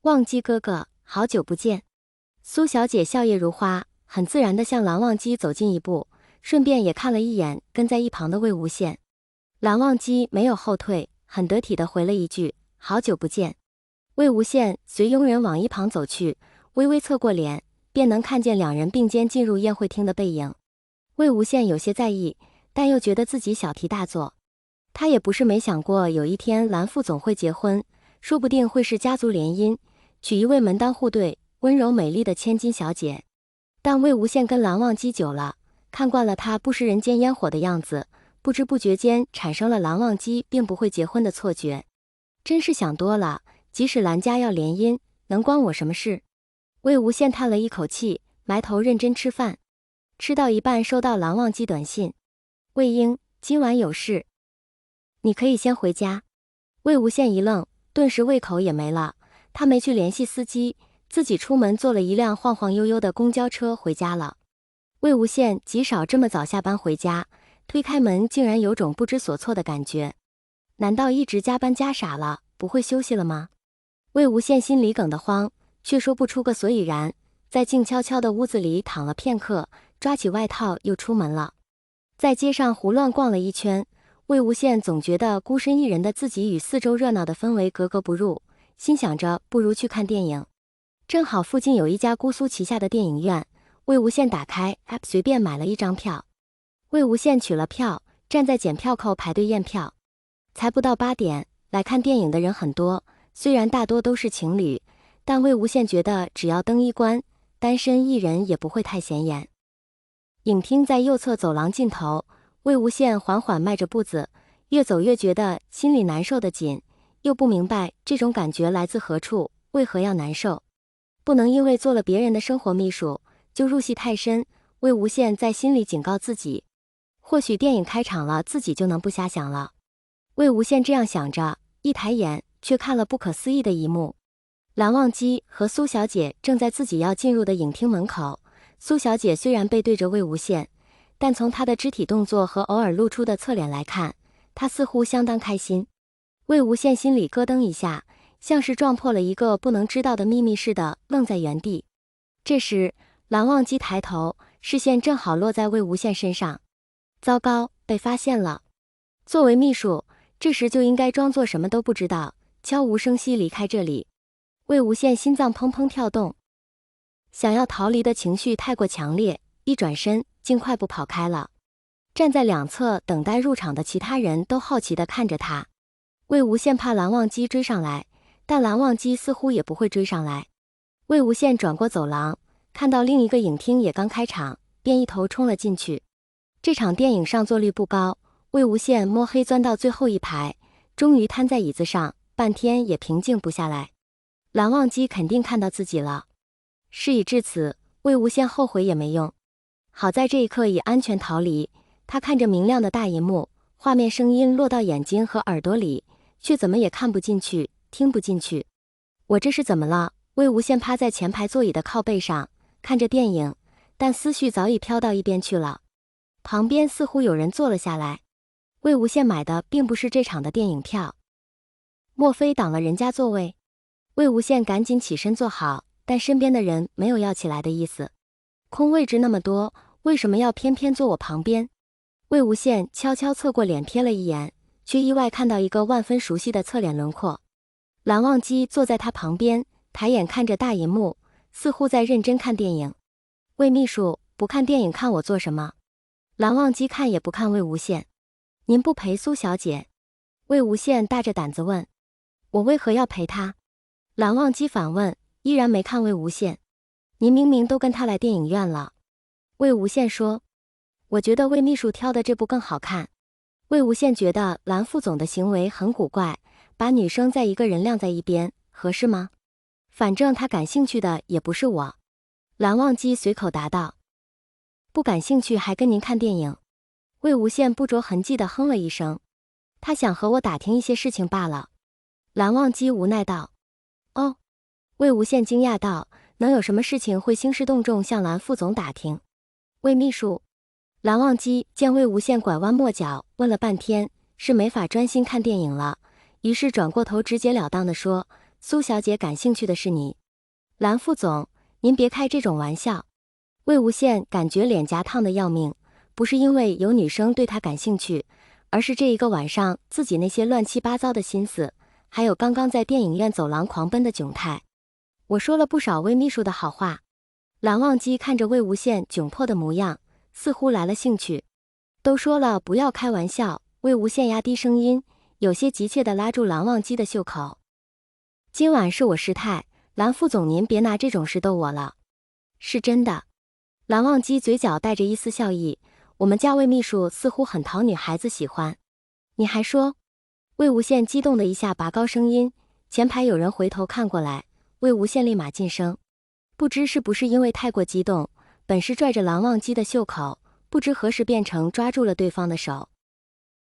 忘机哥哥，好久不见。苏小姐笑靥如花，很自然地向蓝忘机走近一步，顺便也看了一眼跟在一旁的魏无羡。蓝忘机没有后退，很得体地回了一句：“好久不见。”魏无羡随佣人往一旁走去，微微侧过脸，便能看见两人并肩进入宴会厅的背影。魏无羡有些在意，但又觉得自己小题大做。他也不是没想过有一天蓝副总会结婚，说不定会是家族联姻，娶一位门当户对、温柔美丽的千金小姐。但魏无羡跟蓝忘机久了，看惯了他不食人间烟火的样子，不知不觉间产生了蓝忘机并不会结婚的错觉。真是想多了，即使蓝家要联姻，能关我什么事？魏无羡叹了一口气，埋头认真吃饭。吃到一半，收到蓝忘机短信：“魏婴，今晚有事，你可以先回家。”魏无羡一愣，顿时胃口也没了。他没去联系司机，自己出门坐了一辆晃晃悠悠的公交车回家了。魏无羡极少这么早下班回家，推开门竟然有种不知所措的感觉。难道一直加班加傻了，不会休息了吗？魏无羡心里梗得慌，却说不出个所以然，在静悄悄的屋子里躺了片刻，抓起外套又出门了。在街上胡乱逛了一圈，魏无羡总觉得孤身一人的自己与四周热闹的氛围格格不入，心想着不如去看电影。正好附近有一家姑苏旗下的电影院，魏无羡打开 App 随便买了一张票。魏无羡取了票，站在检票口排队验票。才不到8点，来看电影的人很多，虽然大多都是情侣，但魏无羡觉得只要灯一关，单身一人也不会太显眼。影厅在右侧走廊尽头，魏无羡缓缓迈着步子，越走越觉得心里难受的紧，又不明白这种感觉来自何处，为何要难受。不能因为做了别人的生活秘书就入戏太深，魏无羡在心里警告自己，或许电影开场了，自己就能不瞎想了。魏无羡这样想着，一抬眼却看了不可思议的一幕。蓝忘机和苏小姐正在自己要进入的影厅门口，苏小姐虽然背对着魏无羡，但从她的肢体动作和偶尔露出的侧脸来看，她似乎相当开心。魏无羡心里咯噔一下，像是撞破了一个不能知道的秘密似的，愣在原地。这时蓝忘机抬头，视线正好落在魏无羡身上。糟糕，被发现了。作为秘书，这时就应该装作什么都不知道，悄无声息离开这里。魏无羡心脏砰砰跳动，想要逃离的情绪太过强烈，一转身竟快步跑开了。站在两侧等待入场的其他人都好奇地看着他。魏无羡怕蓝忘机追上来，但蓝忘机似乎也不会追上来。魏无羡转过走廊，看到另一个影厅也刚开场，便一头冲了进去。这场电影上座率不高，魏无羡摸黑钻到最后一排，终于瘫在椅子上，半天也平静不下来。蓝忘机肯定看到自己了。事已至此，魏无羡后悔也没用。好在这一刻已安全逃离，他看着明亮的大银幕，画面声音落到眼睛和耳朵里，却怎么也看不进去，听不进去。我这是怎么了？魏无羡趴在前排座椅的靠背上，看着电影，但思绪早已飘到一边去了。旁边似乎有人坐了下来。魏无羡买的并不是这场的电影票，莫非挡了人家座位？魏无羡赶紧起身坐好，但身边的人没有要起来的意思。空位置那么多，为什么要偏偏坐我旁边？魏无羡悄悄侧过脸瞥了一眼，却意外看到一个万分熟悉的侧脸轮廓。蓝忘机坐在他旁边，抬眼看着大银幕，似乎在认真看电影。魏秘书，不看电影看我做什么？蓝忘机看也不看魏无羡。您不陪苏小姐？魏无羡大着胆子问。我为何要陪她？蓝忘机反问，依然没看魏无羡。您明明都跟她来电影院了。魏无羡说，我觉得魏秘书挑的这部更好看。魏无羡觉得蓝副总的行为很古怪，把女生在一个人晾在一边，合适吗？反正他感兴趣的也不是我。蓝忘机随口答道。不感兴趣还跟您看电影？魏无羡不着痕迹地哼了一声，他想和我打听一些事情罢了。蓝忘机无奈道。哦。魏无羡惊讶道，能有什么事情会兴师动众向蓝副总打听？魏秘书。蓝忘机见魏无羡拐弯抹角，问了半天，是没法专心看电影了，于是转过头直截了当地说，苏小姐感兴趣的是你。蓝副总，您别开这种玩笑。魏无羡感觉脸颊烫得要命，不是因为有女生对他感兴趣，而是这一个晚上自己那些乱七八糟的心思，还有刚刚在电影院走廊狂奔的窘态。我说了不少魏秘书的好话。蓝忘机看着魏无羡窘迫的模样，似乎来了兴趣。都说了不要开玩笑，魏无羡压低声音，有些急切地拉住蓝忘机的袖口。今晚是我失态，蓝副总您别拿这种事逗我了。是真的。蓝忘机嘴角带着一丝笑意，我们家魏秘书似乎很讨女孩子喜欢。你还说？魏无羡激动的一下拔高声音，前排有人回头看过来，魏无羡立马噤声。不知是不是因为太过激动，本是拽着蓝忘机的袖口，不知何时变成抓住了对方的手。